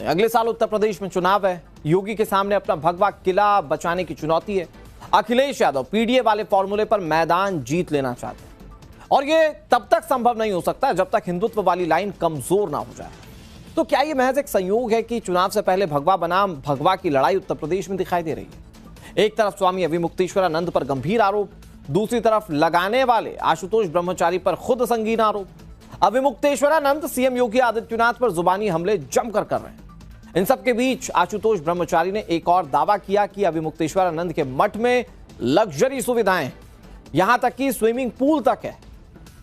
हैं। अगले साल उत्तर प्रदेश में चुनाव है। योगी के सामने अपना भगवा किला बचाने की चुनौती है। अखिलेश यादव पीडीए वाले फॉर्मूले पर मैदान जीत लेना चाहते हैं और ये तब तक संभव नहीं हो सकता जब तक हिंदुत्व वाली लाइन कमजोर ना हो जाए। तो क्या ये महज एक संयोग है कि चुनाव से पहले भगवा बनाम भगवा की लड़ाई उत्तर प्रदेश में दिखाई दे रही है? एक तरफ स्वामी अविमुक्तेश्वरानंद पर गंभीर आरोप, दूसरी तरफ लगाने वाले आशुतोष ब्रह्मचारी पर खुद संगीन आरोप। अविमुक्तेश्वरानंद सीएम योगी आदित्यनाथ पर जुबानी हमले जमकर कर रहे हैं। इन सबके बीच आशुतोष ब्रह्मचारी ने एक और दावा किया कि अविमुक्तेश्वरानंद के मठ में लग्जरी सुविधाएं, यहां तक कि स्विमिंग पूल तक है।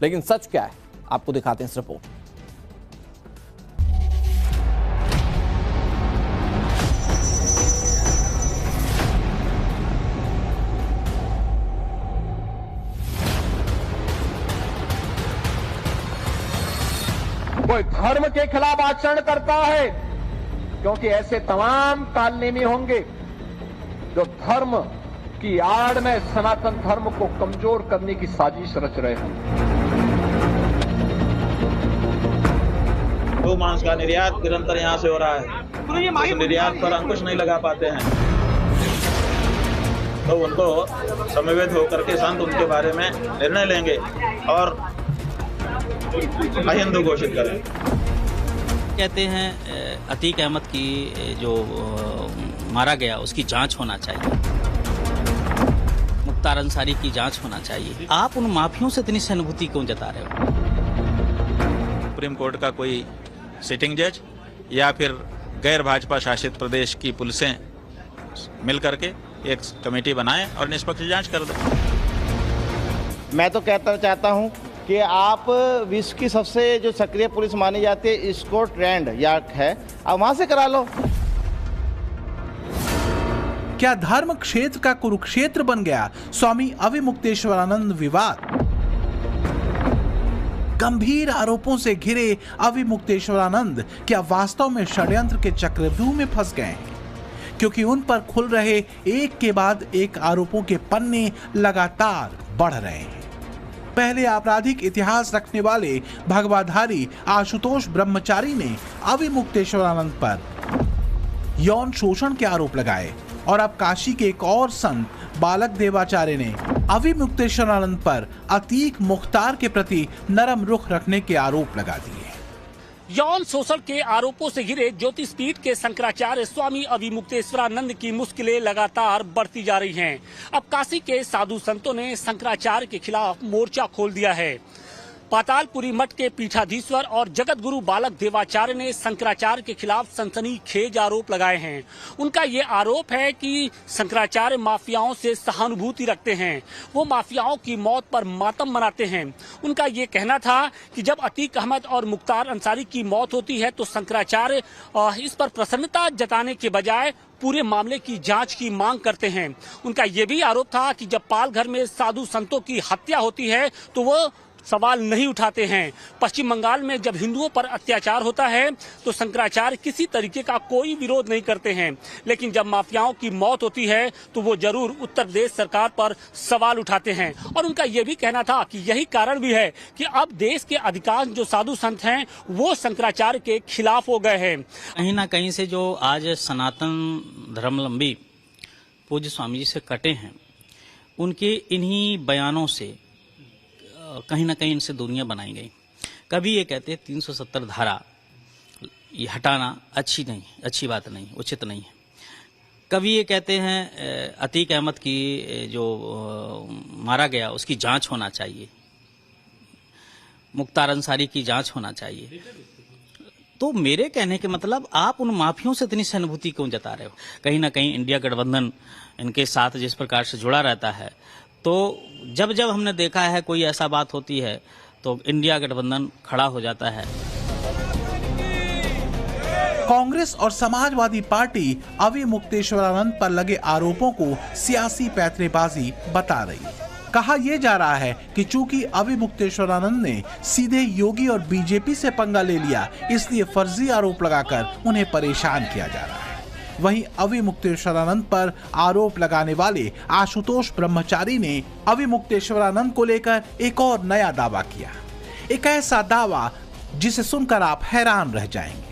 लेकिन सच क्या है, आपको दिखाते हैं इस रिपोर्ट। कोई धर्म के खिलाफ आचरण करता है, क्योंकि ऐसे तमाम कालनेमी होंगे जो धर्म की आड़ में सनातन धर्म को कमजोर करने की साजिश रच रहे हैं। गौ मांस का निर्यात निरंतर यहां से हो रहा है। उस निर्यात पर अंकुश नहीं लगा पाते हैं, तो उनको समवेत होकर के संत उनके बारे में निर्णय लेंगे और अहिंदू घोषित करें। कहते हैं अतीक अहमद की जो मारा गया उसकी जांच होना चाहिए, मुख्तार अंसारी की जांच होना चाहिए। आप उन माफियों से इतनी सहानुभूति क्यों जता रहे हो? सुप्रीम कोर्ट का कोई सिटिंग जज या फिर गैर भाजपा शासित प्रदेश की पुलिसें मिल करके एक कमेटी बनाएं और निष्पक्ष जांच कर दें। मैं तो चाहता हूं कि आप विश्व की सबसे जो सक्रिय पुलिस मानी जाती है स्कॉटलैंड यार्ड है, आप वहां से करा लो। क्या धर्म क्षेत्र का कुरुक्षेत्र बन गया स्वामी अविमुक्तेश्वरानंद विवाद? गंभीर आरोपों से घिरे अविमुक्तेश्वरानंद क्या वास्तव में षड्यंत्र के चक्रव्यूह में फंस गए हैं? क्योंकि उन पर खुल रहे एक के बाद एक आरोपों के पन्ने लगातार बढ़ रहे हैं। पहले आपराधिक इतिहास रखने वाले भगवाधारी आशुतोष ब्रह्मचारी ने अविमुक्तेश्वरानंद पर यौन शोषण के आरोप लगाए और अब काशी के एक और संत बालक देवाचार्य ने अविमुक्तेश्वरानंद पर अतीक मुख्तार के प्रति नरम रुख रखने के आरोप लगा दिए। यौन शोषण के आरोपों से घिरे ज्योतिषपीठ के शंकराचार्य स्वामी अविमुक्तेश्वरानंद की मुश्किलें लगातार बढ़ती जा रही हैं। अब काशी के साधु संतों ने शंकराचार्य के खिलाफ मोर्चा खोल दिया है। पातालपुरी मठ के पीठाधीश्वर और जगत गुरु बालक देवाचार्य ने शंकराचार्य के खिलाफ सनसनीखेज आरोप लगाए हैं। उनका ये आरोप है कि शंकराचार्य माफियाओं से सहानुभूति रखते हैं, वो माफियाओं की मौत पर मातम मनाते हैं। उनका ये कहना था कि जब अतीक अहमद और मुख्तार अंसारी की मौत होती है तो शंकराचार्य इस पर प्रसन्नता जताने के बजाय पूरे मामले की जांच की मांग करते हैं। उनका ये भी आरोप था कि जब पालघर में साधु संतों की हत्या होती है तो वो सवाल नहीं उठाते हैं। पश्चिम बंगाल में जब हिंदुओं पर अत्याचार होता है तो शंकराचार्य किसी तरीके का कोई विरोध नहीं करते हैं, लेकिन जब माफियाओं की मौत होती है तो वो जरूर उत्तर प्रदेश सरकार पर सवाल उठाते हैं। और उनका ये भी कहना था कि यही कारण भी है कि अब देश के अधिकांश जो साधु संत हैं वो शंकराचार्य के खिलाफ हो गए हैं। कहीं ना कहीं से जो आज सनातन धर्मावलंबी पूज्य स्वामी जी से कटे हैं, उनके इन्हीं बयानों से कहीं ना कहीं इनसे दूरियां बनाई गई। कभी ये कहते हैं 370 धारा ये हटाना अच्छी बात नहीं, उचित नहीं है। कभी ये कहते हैं अतीक अहमद की जो मारा गया उसकी जांच होना चाहिए, मुख्तार अंसारी की जांच होना चाहिए। तो मेरे कहने के मतलब आप उन माफियों से इतनी सहानुभूति क्यों जता रहे हो? कहीं ना कहीं इंडिया गठबंधन इनके साथ जिस प्रकार से जुड़ा रहता है, तो जब जब हमने देखा है कोई ऐसा बात होती है तो इंडिया गठबंधन खड़ा हो जाता है। कांग्रेस और समाजवादी पार्टी अविमुक्तेश्वरानंद पर लगे आरोपों को सियासी पैंतरेबाजी बता रही है। कहा यह जा रहा है कि चूंकि अविमुक्तेश्वरानंद ने सीधे योगी और बीजेपी से पंगा ले लिया, इसलिए फर्जी आरोप लगाकर उन्हें परेशान किया जा रहा है। वहीं अविमुक्तेश्वरानंद पर आरोप लगाने वाले आशुतोष ब्रह्मचारी ने अविमुक्तेश्वरानंद को लेकर एक और नया दावा किया, एक ऐसा दावा जिसे सुनकर आप हैरान रह जाएंगे।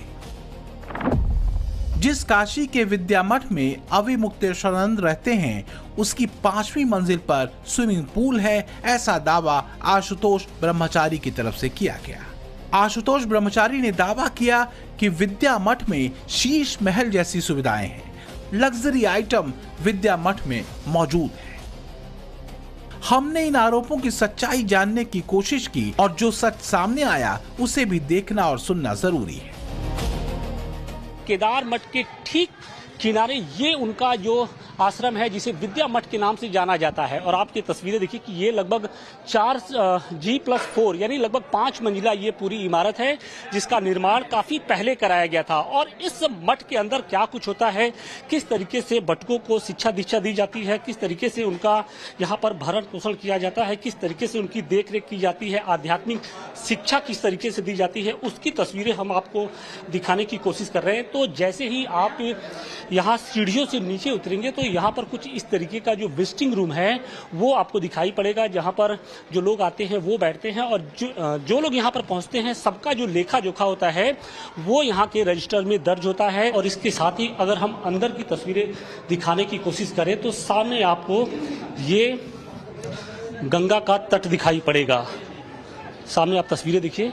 जिस काशी के विद्या मठ में अविमुक्तेश्वरानंद रहते हैं उसकी 5वीं मंजिल पर स्विमिंग पूल है, ऐसा दावा आशुतोष ब्रह्मचारी की तरफ से किया गया। आशुतोष ब्रह्मचारी ने दावा किया कि विद्या मठ में शीश महल जैसी सुविधाएं हैं, लग्जरी आइटम विद्या मठ में मौजूद है। हमने इन आरोपों की सच्चाई जानने की कोशिश की और जो सच सामने आया उसे भी देखना और सुनना जरूरी है। केदार मठ के ठीक किनारे ये उनका जो आश्रम है जिसे विद्या मठ के नाम से जाना जाता है। और आपकी तस्वीरें देखिए कि ये लगभग 4G+4 यानी लगभग 5 मंजिला ये पूरी इमारत है जिसका निर्माण काफी पहले कराया गया था। और इस मठ के अंदर क्या कुछ होता है, किस तरीके से बटुकों को शिक्षा दीक्षा दी जाती है, किस तरीके से उनका यहाँ पर भरण पोषण किया जाता है, किस तरीके से उनकी देख रेख की जाती है, आध्यात्मिक शिक्षा किस तरीके से दी जाती है, उसकी तस्वीरें हम आपको दिखाने की कोशिश कर रहे हैं। तो जैसे ही आप यहाँ सीढ़ियों से नीचे उतरेंगे तो यहाँ पर कुछ इस तरीके का जो विजिटिंग रूम है वो आपको दिखाई पड़ेगा, जहाँ पर जो लोग आते हैं वो बैठते हैं और जो लोग यहाँ पर पहुँचते हैं सबका जो लेखा जोखा होता है वो यहाँ के रजिस्टर में दर्ज होता है। और इसके साथ ही अगर हम अंदर की तस्वीरें दिखाने की कोशिश करें तो सामने आपको ये गंगा का तट दिखाई पड़ेगा। सामने आप तस्वीरें देखिए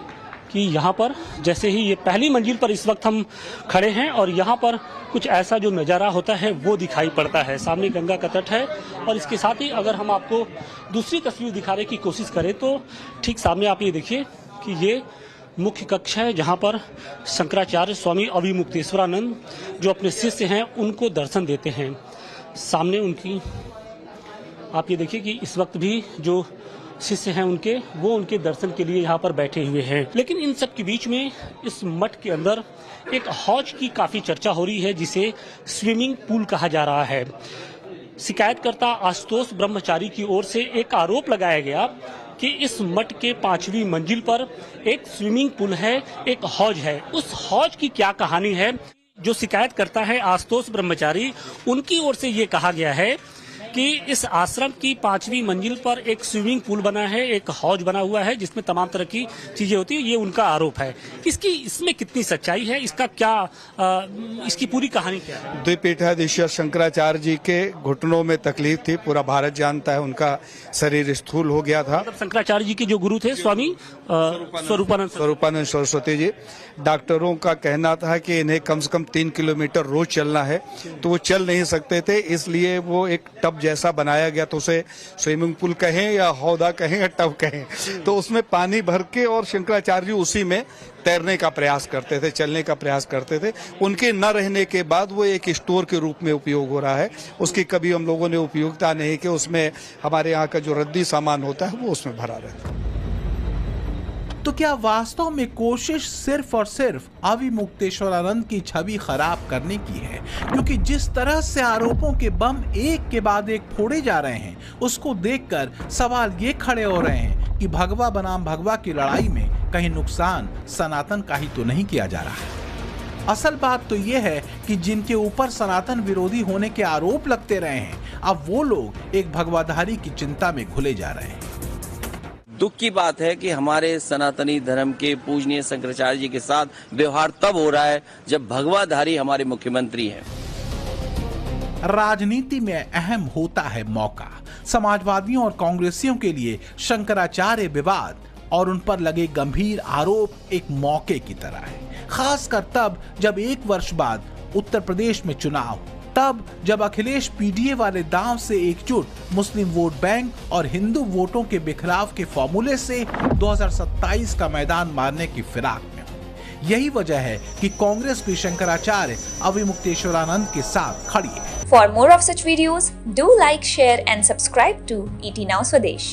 कि यहाँ पर जैसे ही ये पहली मंजिल पर इस वक्त हम खड़े हैं और यहाँ पर कुछ ऐसा जो नज़ारा होता है वो दिखाई पड़ता है। सामने गंगा का तट है और इसके साथ ही अगर हम आपको दूसरी तस्वीर दिखाने की कोशिश करें तो ठीक सामने आप ये देखिए कि ये मुख्य कक्ष है जहाँ पर शंकराचार्य स्वामी अविमुक्तेश्वरानंद जो अपने शिष्य हैं उनको दर्शन देते हैं। सामने उनकी आप ये देखिए कि इस वक्त भी जो शिष्य हैं उनके दर्शन के लिए यहाँ पर बैठे हुए हैं। लेकिन इन सब के बीच में इस मठ के अंदर एक हौज की काफी चर्चा हो रही है जिसे स्विमिंग पूल कहा जा रहा है। शिकायतकर्ता आशुतोष ब्रह्मचारी की ओर से एक आरोप लगाया गया कि इस मठ के 5वीं मंजिल पर एक स्विमिंग पूल है, एक हौज है। उस हौज की क्या कहानी है, जो शिकायत करता है आशुतोष ब्रह्मचारी, उनकी ओर से ये कहा गया है कि इस आश्रम की 5वीं मंजिल पर एक स्विमिंग पूल बना है, एक हौज बना हुआ है जिसमें तमाम तरह की चीजें होती है। ये उनका आरोप है। इसमें कितनी सच्चाई है, इसका क्या इसकी पूरी कहानी क्या है? द्विपीठाधीश्वर शंकराचार्य जी के घुटनों में तकलीफ थी, पूरा भारत जानता है, उनका शरीर स्थूल हो गया था। शंकराचार्य जी के जो गुरु थे स्वामी स्वरूपानंद सरस्वती जी, डॉक्टरों का कहना था कि इन्हें कम से कम 3 किलोमीटर रोज चलना है, तो वो चल नहीं सकते थे, इसलिए वो एक टब जैसा बनाया गया, तो उसे स्विमिंग पूल कहें या हौदा कहें या टब कहें, तो उसमें पानी भर के और शंकराचार्य जी उसी में तैरने का प्रयास करते थे, चलने का प्रयास करते थे। उनके न रहने के बाद वो एक स्टोर के रूप में उपयोग हो रहा है। उसकी कभी हम लोगों ने उपयोगिता नहीं कि उसमें हमारे यहाँ का जो रद्दी सामान होता है वो उसमें भरा रहता है। तो क्या वास्तव में कोशिश सिर्फ और सिर्फ अविमुक्तेश्वरानंद की छवि खराब करने की है? क्योंकि जिस तरह से आरोपों के बम एक के बाद एक फोड़े जा रहे हैं उसको देखकर सवाल ये खड़े हो रहे हैं कि भगवा बनाम भगवा की लड़ाई में कहीं नुकसान सनातन का ही तो नहीं किया जा रहा है। असल बात तो यह है कि जिनके ऊपर सनातन विरोधी होने के आरोप लगते रहे हैं, अब वो लोग एक भगवाधारी की चिंता में घुले जा रहे हैं। दुख की बात है कि हमारे सनातनी धर्म के पूजनीय शंकराचार्य जी के साथ व्यवहार तब हो रहा है जब भगवाधारी हमारे मुख्यमंत्री हैं। राजनीति में अहम होता है मौका। समाजवादियों और कांग्रेसियों के लिए शंकराचार्य विवाद और उन पर लगे गंभीर आरोप एक मौके की तरह है, खासकर तब जब 1 वर्ष बाद उत्तर प्रदेश में चुनाव, तब जब अखिलेश पीडीए वाले दांव से एकजुट मुस्लिम वोट बैंक और हिंदू वोटों के बिखराव के फॉर्मूले से 2027 का मैदान मारने की फिराक में। यही वजह है कि कांग्रेस भी शंकराचार्य अविमुक्तेश्वरानंद के साथ खड़ी है। For more of such videos, do like, share and subscribe to ET Now Swadesh.